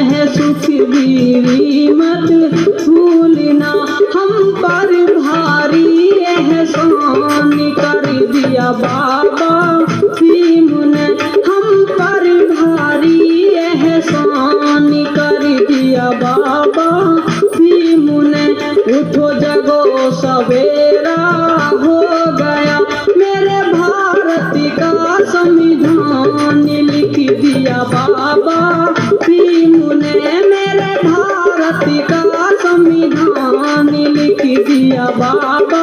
यह सुख बीवी मत भूलना, हम पर भारी एहसान कर दिया बाबा भीम ने, हम पर भारी एहसान कर दिया बाबा भीम ने। उठो जगो सवेरा हो गया, मेरे भारत का संविधान लिख दिया बाबा भीम ने, मेरे भारत का संविधान लिख दिया बाबा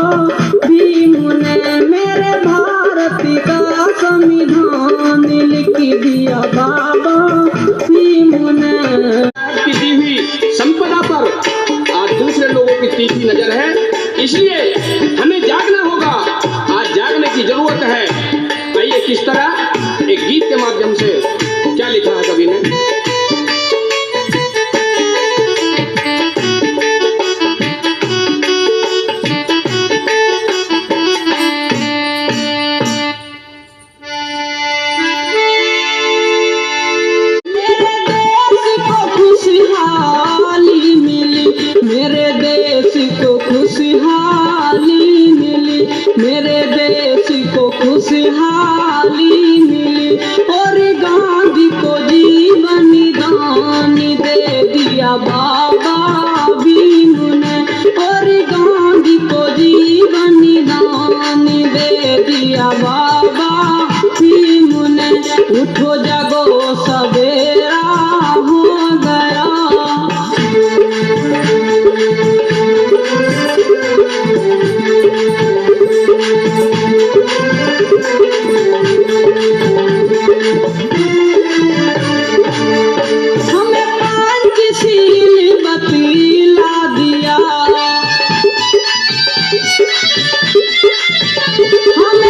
भीम ने, मेरे भारत का संविधान लिख दिया बाबा भीम ने। की दी हुई संपदा पर आज दूसरे लोगों की तीखी नजर है, इसलिए हमें जागना होगा, आज जागने की जरूरत है। आइए किस तरह एक गीत के माध्यम से क्या लिखा है कवि ने। मेरे देश को खुशहाली मिली, मेरे देश को खुशहाली मिली, और गांधी को जीवन दान दे दिया बाबा भीम ने, और गांधी को जीवन दान दे दिया बाबा भीम ने। उठो जगो सवेरा हो गया, हमें पंचशील बतला दिया,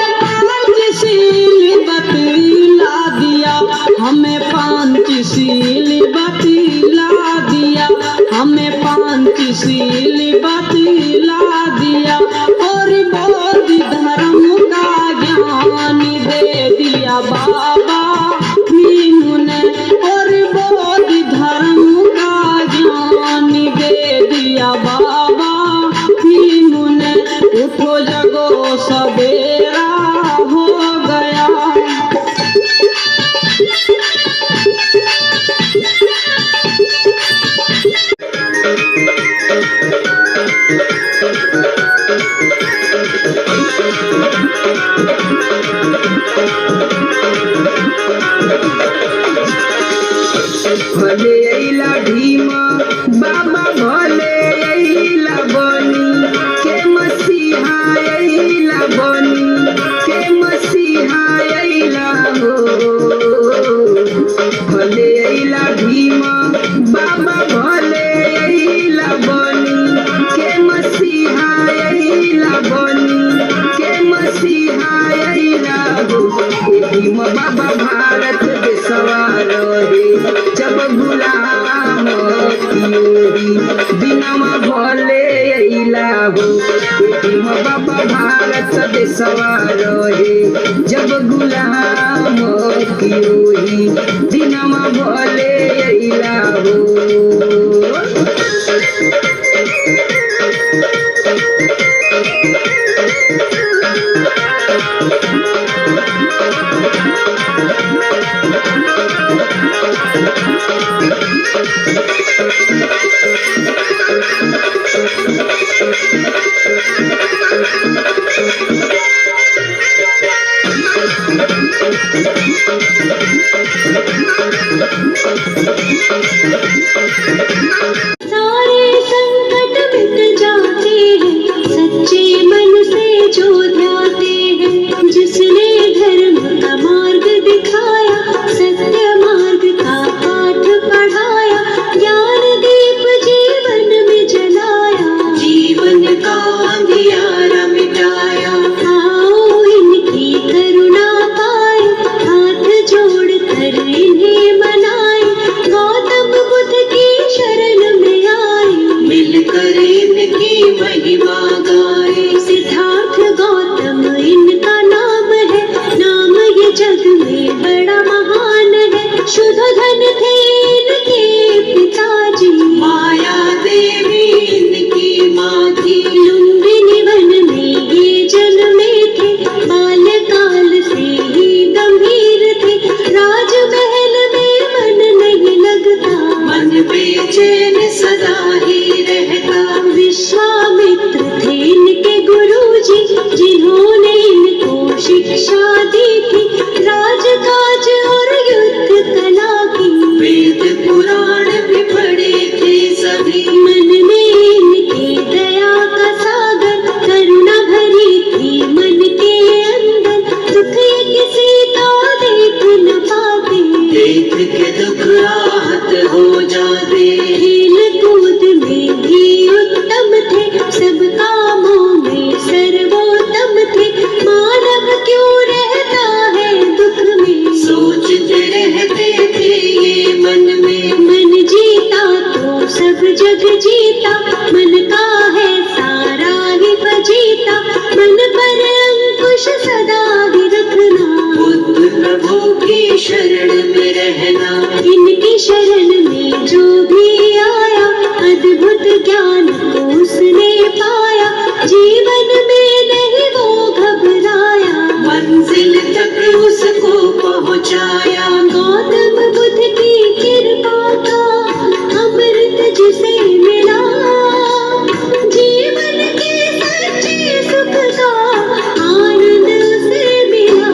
हमें पंचशील बतला दिया, हमें पंचशील बतला दिया, हमें पंचशील बतला दिया, और बौद्ध धर्म का ज्ञान दे दिया बाबा भीम ने, और बौद्ध धर्म का ज्ञान दे दिया बाबा भीम ने। उठो जगो सवेरा हो गया, भले अइला भीमा बाबा, भले अइला बनी के मसीहा अइला बनी के मसीहा अइला हो। भले अइला भीमा बाबा, भले अइला बनी के मसीहा अइला बनी के मसीहा अइला हो। भीम बाबा भारत देशवा रहे जब गुलाम कियोरी, दिनमा भले अइला हो। भीम बाबा भारत देशवा रहे जब गुलाम कियोरी, दिनमा भले अइला हो। सारे संकट मिट जाते हैं सच्चे मन से जो ध्याते हैं, जिसने धर्म का मार्ग दिखाया, सत्य मार्ग का पाठ पढ़ाया, ज्ञान दीप जीवन में जलाया, जीवन का अंधियारा मिटाया। आओ इनकी करुणा पाए, हाथ जोड़ कर इन्हें मनाए, गौतम बुद्ध की शरण में शिक्षा दी थी राजकाज और युद्ध कला की। वेद पुराण भी पढ़े थे सभी, मन में इनके दया का सागर, करुणा भरी थी मन के अंदर। दुख ये किसी का देख न पाते, देख के दुख आहत हो जाते। खेल कूद में भी उत्तम थे, सब कामों में सर्वोत्तम थे। मानव क्यों रहता है दुख में, सोचते रहते थे ये मन में। मन जीता तो सब जग जीता, मन का है सारा ही बजीता। मन पर अंकुश सदा ही रखना, बुद्ध प्रभु की शरण में रहना। इनकी शरण में जो भी आया, अद्भुत ज्ञान को उसने पाया। जीवन में नहीं वो घबराया, मंजिल तक उसको पहुंचाया। गौतम बुद्ध की कृपा का अमृत जिसे मिला, जीवन के सच्चे सुख का आनंद उसे मिला।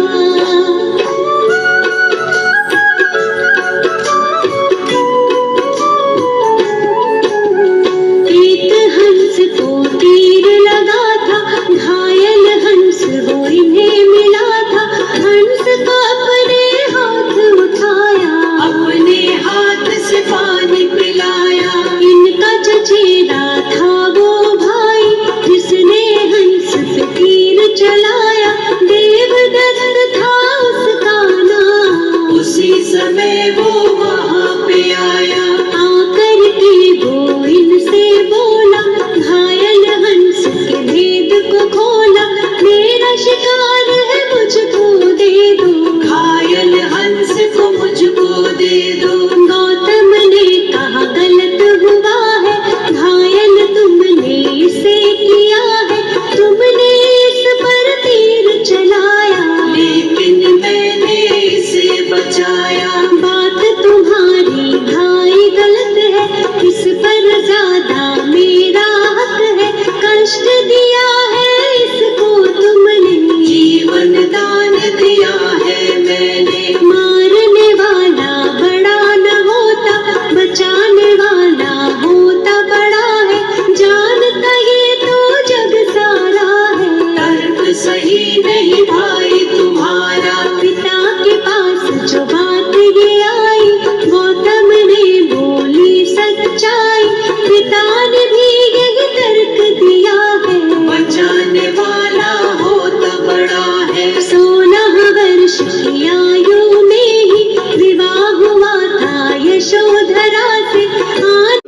एक हंस को तीर लगा था, घायल हंस वो इन्हें मिला था। हंस का अपने हाथ उठाया, अपने हाथ से पानी पिलाया। इनका चचेरा था वो भाई, जिसने हंस पे तीर चलाया। देवदत्त था उसका नाम, उसी समय वो वहाँ पे आया। आकर के वो इनसे बोला, घायल हंस के भेद को खोला। मेरा शिकार है मुझको दे दो, घायल हंस को मुझको दे दो। गौतम ने कहा गलत हुआ है, घायल तुमने इसे किया है। तुमने इस पर तीर चलाया, लेकिन मैंने इसे बचाया। बात तुम्हारी भाई गलत है, इस पर ज्यादा मेरा हक है। कष्ट दिया है इसको तुमने, जीवन दान दिया है मैंने। मारने वाला बड़ा न होता, बचाने वाला होता बड़ा है। जानता ये तो जग सारा है, तर्क सही नहीं भाई तुम्हारा। पिता के पास जो बात ये आई, गौतम ने बोली सच्चाई। पिता ने भी यही तर्क दिया है, बचाने वाला होता बड़ा है। 16 वर्ष की आयु में ही विवाह हुआ था यशोधरा से।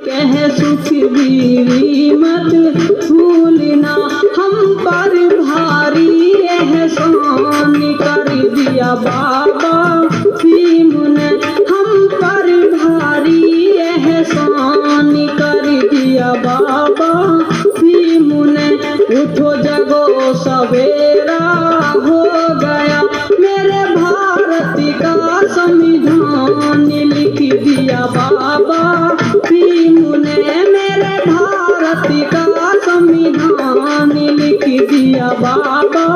कह सुख बीवी मत भूलना, हम पर भारी एहसान कर दिया बाबा भीम ने। हम पर भारी एहसान कर दिया बाबा भीम ने। उठो जगो सवेरा हो गया, मेरे भारत का संविधान लिख दिया बाबा भीम ने। मेरे भारत का संविधान लिख दिया बाबा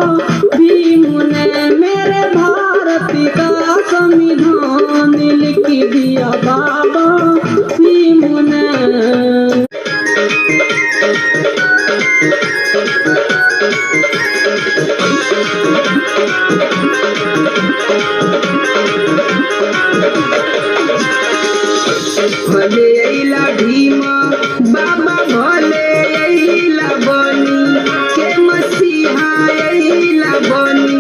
भीम ने। मेरे भारत का संविधान लिख दिया बाबा भीम ने। भले अइला भीमा बाबा, भले अइला बनी के मसीहा अइला बनी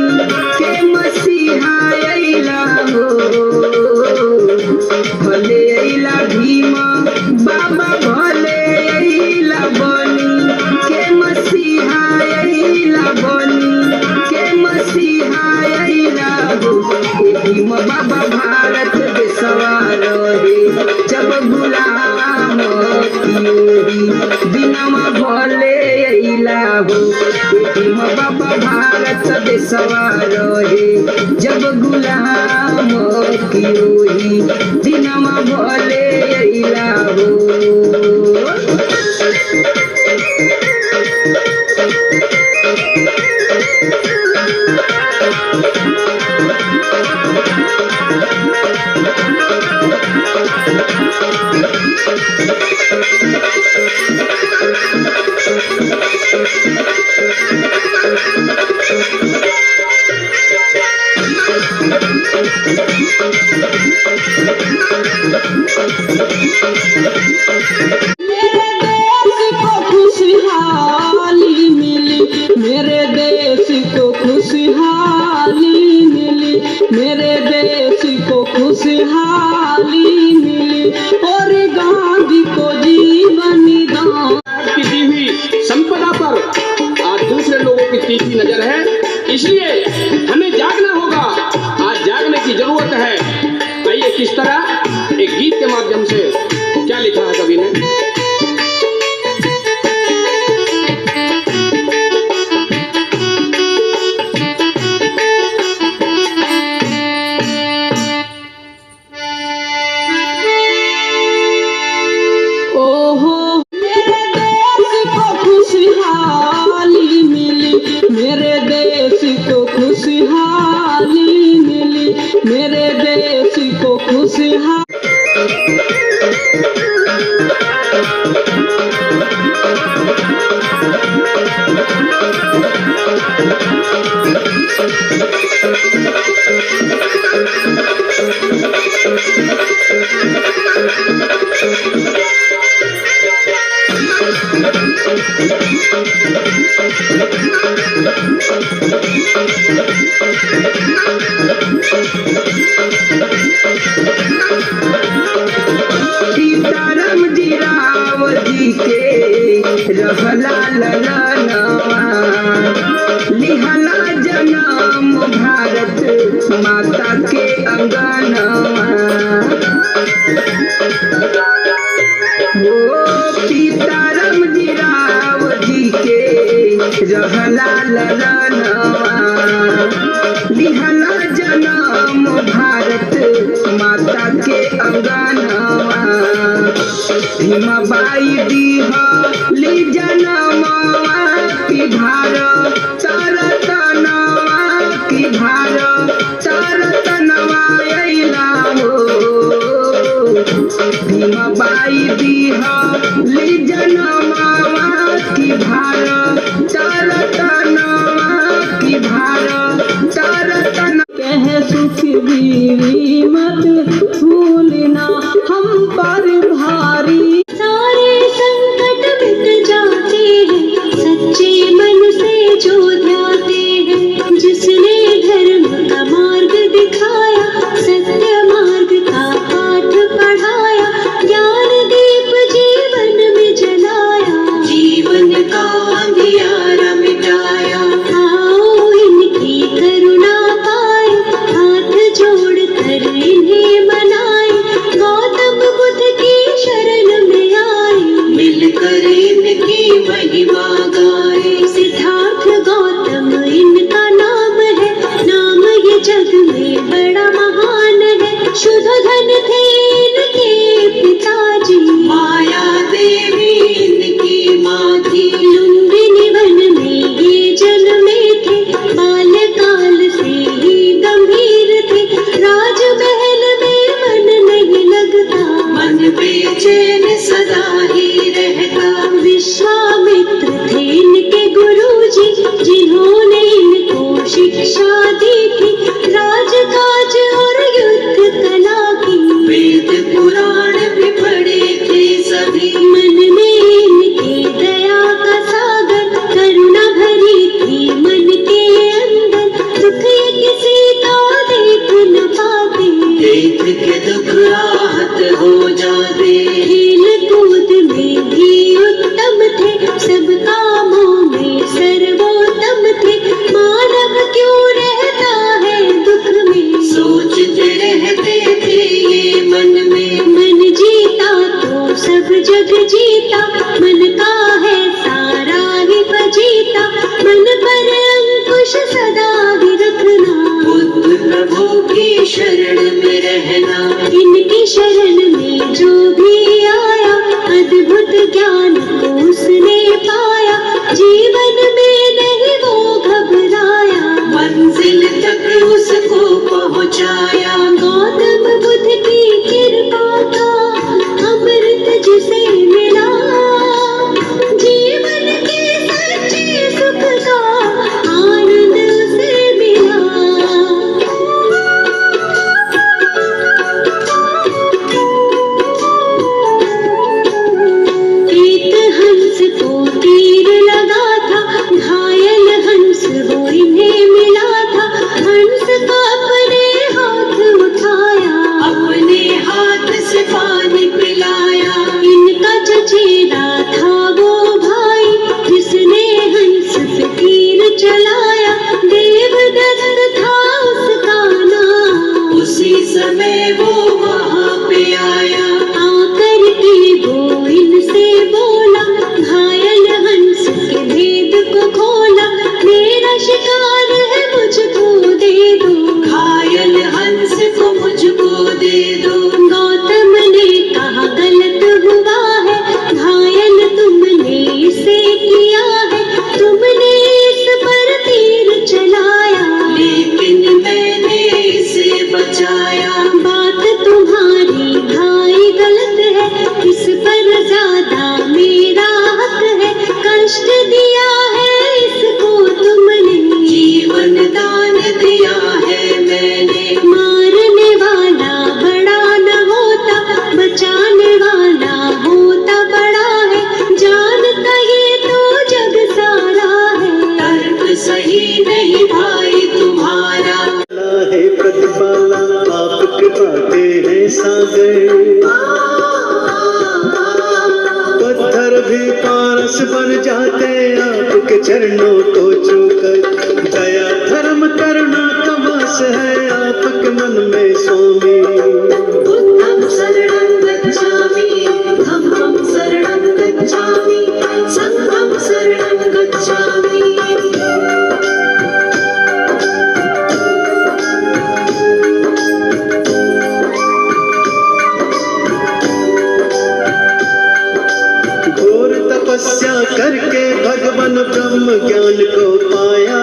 के मसीहा अइला हो। भले अइला भीमा बाबा, भले अइला बनी के मसीहा अइला बनी के मसीहा अइला हो। भीम बाबा भारत देशवा रहे, जब गुलाम कियोरी दिनमा भले अइला हो। भीम बाबा भारत देशवा रहे, जब गुलाम कियोरी दिनमा भले अइला हो। मेरे देश को खुशहाली मिली, मेरे देश को खुशहाली मिली, और गांधी को जीवन दान की दी हुई संपदा पर आज दूसरे लोगों की तीखी नजर है, इसलिए हमें जागना होगा। आज जागने की जरूरत है। आइए किस तरह एक गीत के माध्यम से क्या लिखा है कवि ने। मेरे देश को खुशहाली मिली, मेरे देश को खुशहाली सीताराम जी राव जी के रहला ललनवा, लिहला जन्म भारत माता के अंगनवा। वो सीताराम जी राव जी के रहला ललनवा, लिहला जन्म भारत माता के अंगनवा। भीमाबाई दिहली जनमवा की भारत रतनवा, की भारत रतनवा अइला हो। भीमाबाई दिहली जनमवा की भारत रतनवा, की भारत रतन। कह सुख बीवी मत भूलना हम पर भारी, सारे संकट मिट जाते हैं सच्चे मन से जो ध्याते हैं। जिसने धर्म का मार्ग दिखाया, सत्य मार्ग का पाठ पढ़ाया, ज्ञान दीप जीवन में जलाया, जीवन का अंधियारा मिटाया। आओ इनकी करुणा पाए, हाथ जोड़ कर इन्हें मनाए, गौतम बुद्ध की शरण में आए, मिलकर इनकी महिमा गाए। सिद्धार्थ गौतम इनका नाम है, नाम ये जग में बड़ा महान है। शुद्ध धन थे इनके पिताजी, माया देवी इनकी माँ थी। लुम्बिनी वन में ये जन्मे थे, बाल्यकाल से ही गंभीर थे। राजमहल में मन नहीं लगता, मन बेचैन सदा ही रहता। विश्वामित्र थे इनके गुरुजी, जिन्होंने इनको शिक्षा दी थी, राजकाज और युद्ध कला की। वेद पुराण भी पढ़े थे सभी, मन में इनके दया का सागर, करुणा भरी थी मन के अंदर। दुख ये किसी का देख न पाते, देख के दुख आहत हो जाते। खेल कूद में भी उत्तम थे, सब कामों में सर्वोत्तम थे। मानव क्यों रहता है दुख में, सोचते रहते थे ये मन में। मन जीता तो सब जग जीता, मन का है सारा ही बजीता। मन पर अंकुश सदा ही रखना, बुद्ध प्रभु की शरण में रहना। इनकी शरण में जो भी आया, अद्भुत ज्ञान को उसने पाया। जीवन में नहीं वो घबराया, मंजिल तक उसको पहुँचाया। गौतम बुद्ध की कृपा का हम दास बन जाते आपके चरणों को छूकर। दया धर्म करुणा का वास है आपके मन में स्वामी। बुद्धं शरणं गच्छामि, धम्मं शरणं गच्छामि, संघं शरणं गच्छामि। घोर तपस्या करके भगवान ब्रह्म ज्ञान को पाया।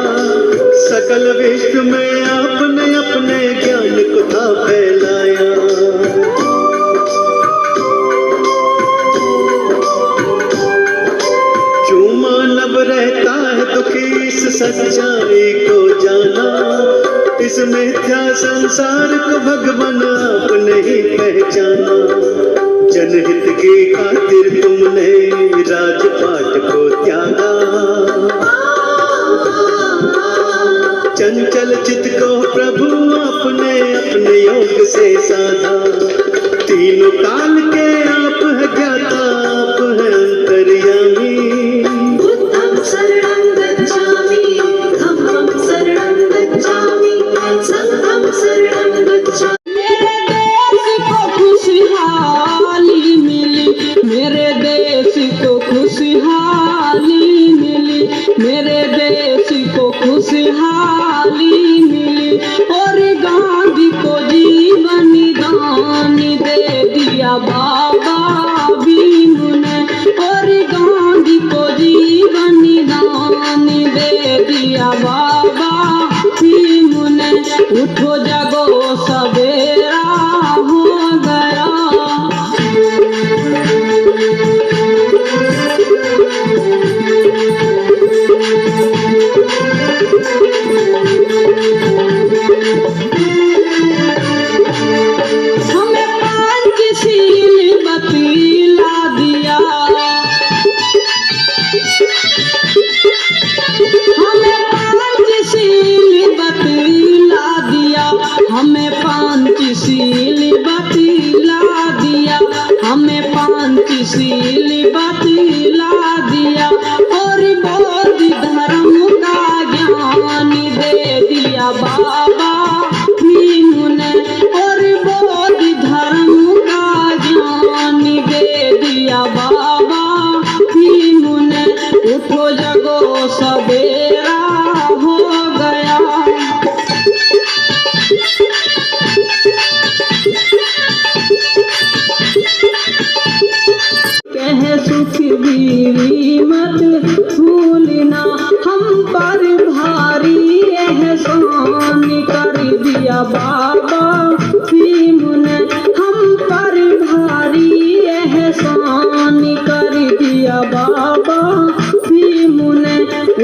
सकल विश्व में आपने अपने ज्ञान को था फैलाया। क्यों मानव रहता है दुखी इस सच्चाई को जाना। इस मिथ्या संसार को भगवान आपने ही पहचाना। जनहित की खातिर तुमने राजपाट को त्यागा। चंचल चित्त को प्रभु आपने अपने योग से साधा। तीनों काल के आप है ज्ञाता, आप है अंतर्यामी। बुद्धं शरणं गच्छामि, धम्मं शरणं गच्छामि, संघं शरणं गच्छामि। मेरे देश को खुशहाली मिली, मेरे देश को खुशहाली मिली। और गांधी को जीवन दान दे दिया बाबा भीम ने। और गांधी को जीवन दान दे दिया बाबा भीम ने। उठो जगो सवेरा हो गया। हमें पंचशील बतला दिया। हमें पंचशील बतला दिया। हमें पंचशील बतला दिया। हमें पंचशील बतला दिया। और बौद्ध धर्म का ज्ञान दे दिया बाबा भीम ने। और बौद्ध धर्म का ज्ञान दे दिया बाबा भीम ने। उठो जगो सवेरा हो गया। कह सुख बीवी मत भूलना, हम पर भारी एहसान कर दिया बाबा भीम ने। हम पर भारी एहसान कर दिया बाबा भीम ने।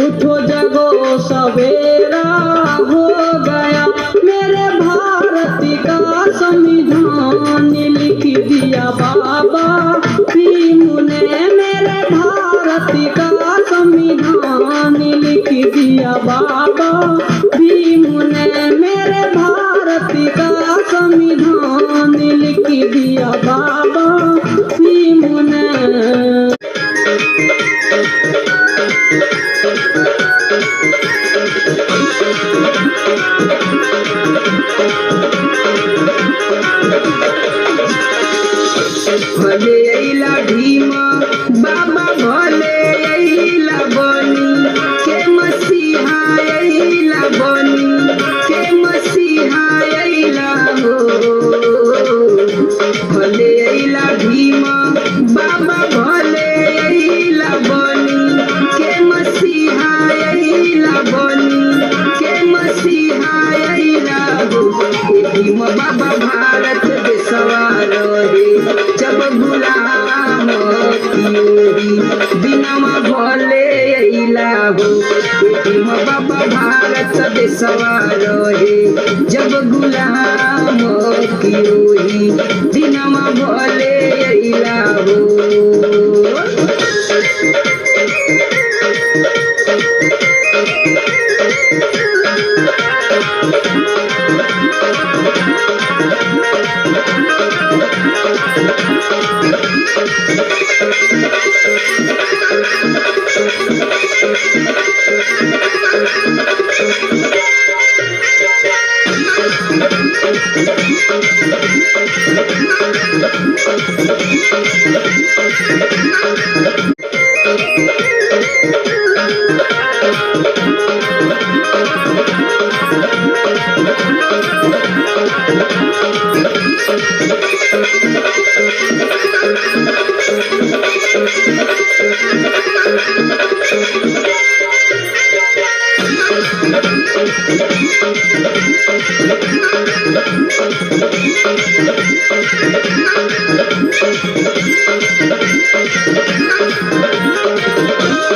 उठो जगो सवेरा हो गया। मेरे भारत का संविधान लिख दिया बाबा भीम ने। मेरे भारत का संविधान लिख दिया बाबा भीम ने। मेरे भारत का संविधान लिख दिया बाबा भीम ने। भले अइला भीम बाबा, भले अइला बनी के मसीहा अइला बनी के मसीहा अइला हो। भले अइला भीम बाबा, भले अइला बनी के मसीहा अइला बनी के मसीहा अइला हो। भीम बाबा भारत देशवा रहे जब गुलाम कियोरी दिनमा भले अइला हो। भीम बाबा भारत देशवा रहे जब गुलाम कियोरी दिनमा भले अइला हो।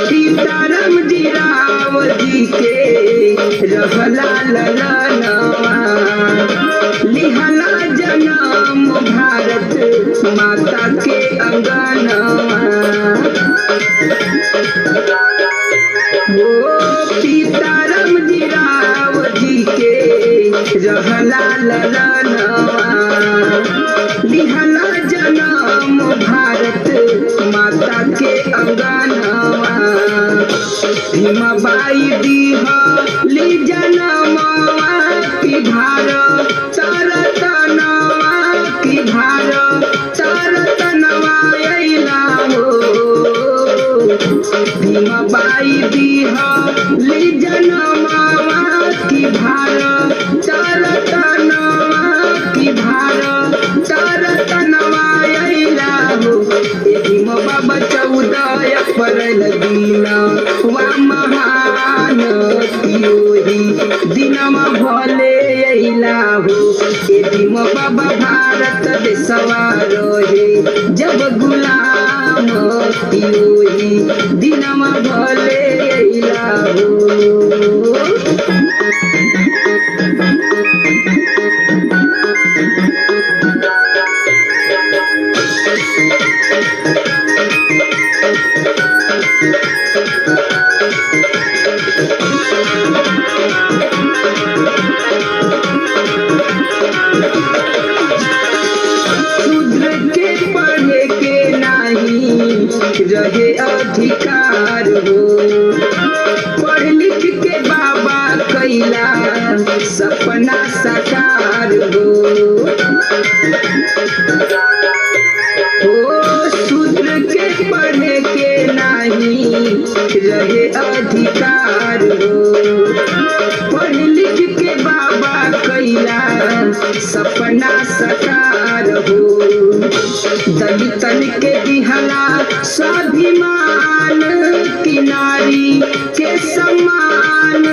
सीताराम जी राव जी के रहला ललनवा, लिहला जन्म भारत माता के अंगनवा। ओ सीताराम जी राव जी के रहला ललनवा, लिहला जन्म भारत माता के अंगनवा। भीमाबाई दिहली जनमवा की भारत रतनवा, की भारत रतनवा अइला हो। भीमाबाई दिहली जनमवा की भारत रतनवा, की भारत रतनवा अइला हो। भीम बाबा 14 अप्रैल दिना वा महान तियोही दिनमा भले अइला हो। भीम बाबा भारत देशवा रहे जब गुलाम तियोही दिनमा भले अइला हो। शूद्र के पढ़े के नहीं रहे अधिकार हो, पढ़ लिख के बाबा कैला सपना साकार हो। शूद्र के पढ़े के नहीं रहे अधिकार हो, पढ़ लिख के बाबा कैला सपना साकार हो। दलितन के दिहला स्वाभिमान की नारी के सम्मान,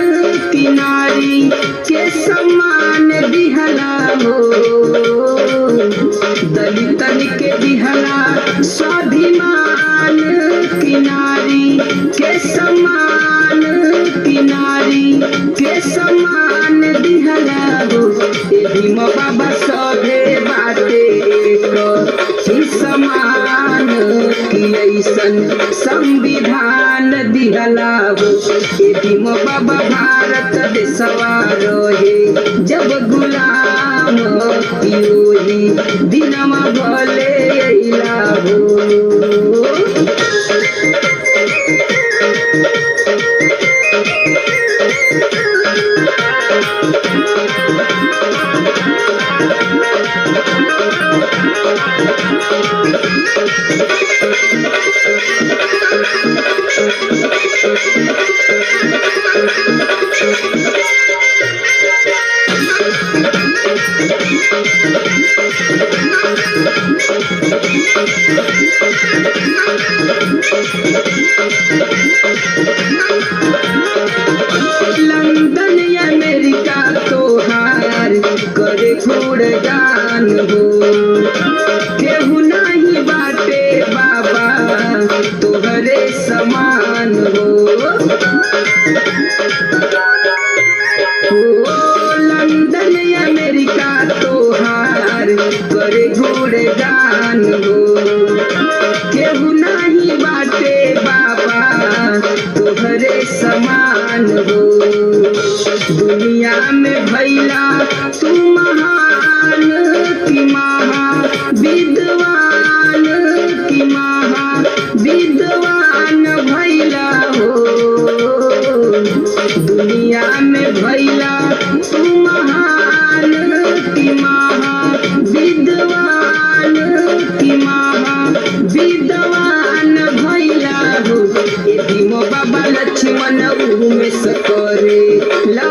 की नारी के सम्मान दिहला हो। दलितन के दिहला स्वाभिमान की नारी के सम्मान, की नारी के सम्मान दिहला हो। भीम बाबा सभे बाटे ही समान की ऐसन संविधान दिहला हो। भीम बाबा भारत देशवा रहे जब गुलाम तियोही दिनमा भले अइला हो। लंदन अमेरिका तोहार करे गुणगान हो। केहू नहीं बाटे बाबा तोहरे समान हो। लंदन अमेरिका तोहार करे गुणगान हो। केहू नहीं बाटे बाबा तोहरे समान हो। दुनिया में भैला तू महान की महा विद्वान, की महा विद्वान भैला हो। दुनिया में भैला तू महान की महा विद्वान, की महा मनऊ में सकरे ला